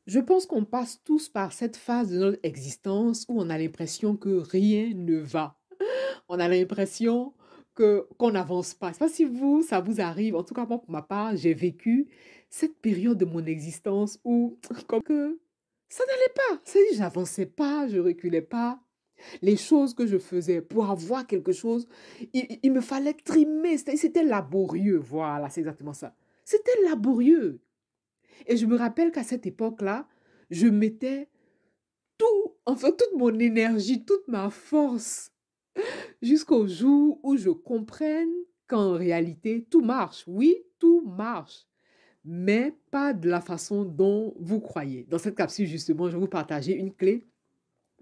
Je pense qu'on passe tous par cette phase de notre existence où on a l'impression que rien ne va. On a l'impression que qu'on n'avance pas. Je sais pas si vous, ça vous arrive. En tout cas, moi, pour ma part, j'ai vécu cette période de mon existence où comme que ça n'allait pas. C'est-à-dire, j'avançais pas, je reculais pas. Les choses que je faisais pour avoir quelque chose, il me fallait trimer. C'était laborieux. Voilà, c'est exactement ça. C'était laborieux. Et je me rappelle qu'à cette époque-là, je mettais tout, enfin toute mon énergie, toute ma force, jusqu'au jour où je comprenne qu'en réalité, tout marche. Oui, tout marche, mais pas de la façon dont vous croyez. Dans cette capsule, justement, je vais vous partager une clé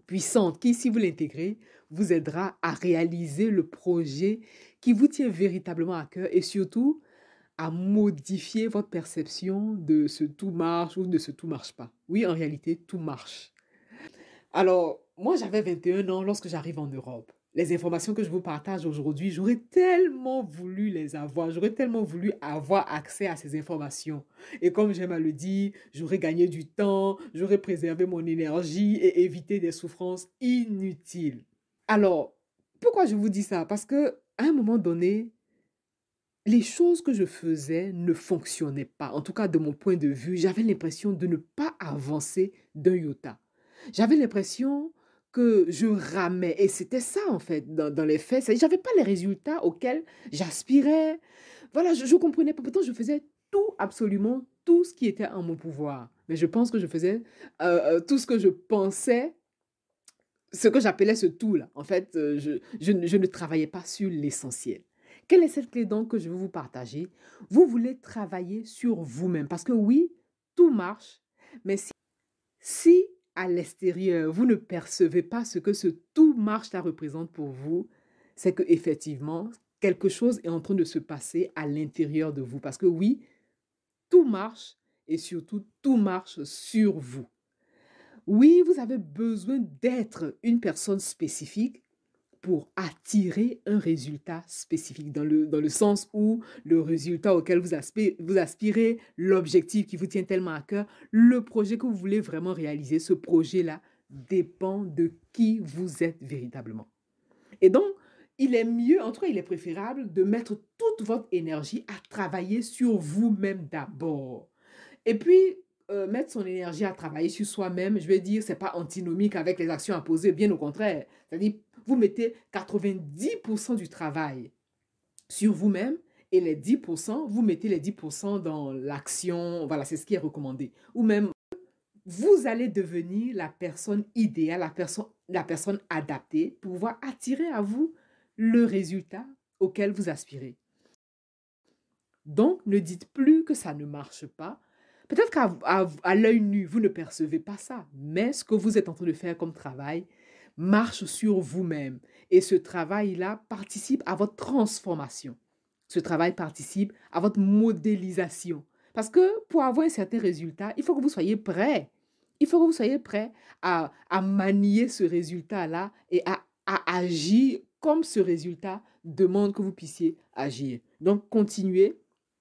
puissante qui, si vous l'intégrez, vous aidera à réaliser le projet qui vous tient véritablement à cœur et surtout à modifier votre perception de ce tout marche ou de ce tout marche pas. Oui, en réalité, tout marche. Alors, moi, j'avais 21 ans lorsque j'arrive en Europe. Les informations que je vous partage aujourd'hui, j'aurais tellement voulu les avoir, j'aurais tellement voulu avoir accès à ces informations. Et comme j'aime à le dire, j'aurais gagné du temps, j'aurais préservé mon énergie et évité des souffrances inutiles. Alors, pourquoi je vous dis ça? Parce que à un moment donné, les choses que je faisais ne fonctionnaient pas. En tout cas, de mon point de vue, j'avais l'impression de ne pas avancer d'un iota. J'avais l'impression que je ramais. Et c'était ça, en fait, dans les faits. Je n'avais pas les résultats auxquels j'aspirais. Voilà, je ne comprenais pas. Pourtant, je faisais tout, absolument tout ce qui était en mon pouvoir. Mais je pense que je faisais tout ce que je pensais, ce que j'appelais ce tout-là. En fait, je ne travaillais pas sur l'essentiel. Quelle est cette clé donc que je veux vous partager? Vous voulez travailler sur vous-même. Parce que oui, tout marche, mais si à l'extérieur, vous ne percevez pas ce que ce tout marche là représente pour vous, c'est que effectivement quelque chose est en train de se passer à l'intérieur de vous. Parce que oui, tout marche et surtout tout marche sur vous. Oui, vous avez besoin d'être une personne spécifique pour attirer un résultat spécifique, dans le sens où le résultat auquel vous aspirez, l'objectif qui vous tient tellement à cœur, le projet que vous voulez vraiment réaliser, ce projet-là dépend de qui vous êtes véritablement. Et donc, il est mieux, en tout cas, il est préférable de mettre toute votre énergie à travailler sur vous-même d'abord. Et puis, mettre son énergie à travailler sur soi-même, je vais dire, c'est pas antinomique avec les actions à poser, bien au contraire. C'est-à-dire, vous mettez 90% du travail sur vous-même et les 10%, vous mettez les 10% dans l'action. Voilà, c'est ce qui est recommandé. Ou même, vous allez devenir la personne idéale, la personne adaptée pour pouvoir attirer à vous le résultat auquel vous aspirez. Donc, ne dites plus que ça ne marche pas. Peut-être qu'à l'œil nu, vous ne percevez pas ça, mais ce que vous êtes en train de faire comme travail marche sur vous-même. Et ce travail-là participe à votre transformation. Ce travail participe à votre modélisation. Parce que pour avoir un certain résultat, il faut que vous soyez prêt. Il faut que vous soyez prêt à manier ce résultat-là et à agir comme ce résultat demande que vous puissiez agir. Donc, continuez.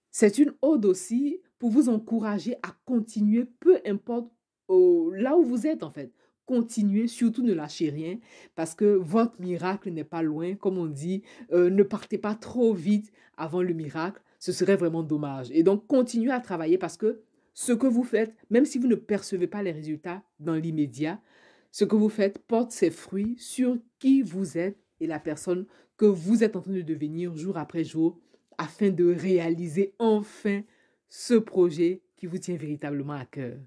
C'est une ode aussi pour vous encourager à continuer, peu importe là où vous êtes en fait. Continuez, surtout ne lâchez rien parce que votre miracle n'est pas loin. Comme on dit, ne partez pas trop vite avant le miracle. Ce serait vraiment dommage. Et donc, continuez à travailler parce que ce que vous faites, même si vous ne percevez pas les résultats dans l'immédiat, ce que vous faites porte ses fruits sur qui vous êtes et la personne que vous êtes en train de devenir jour après jour afin de réaliser enfin ce projet qui vous tient véritablement à cœur.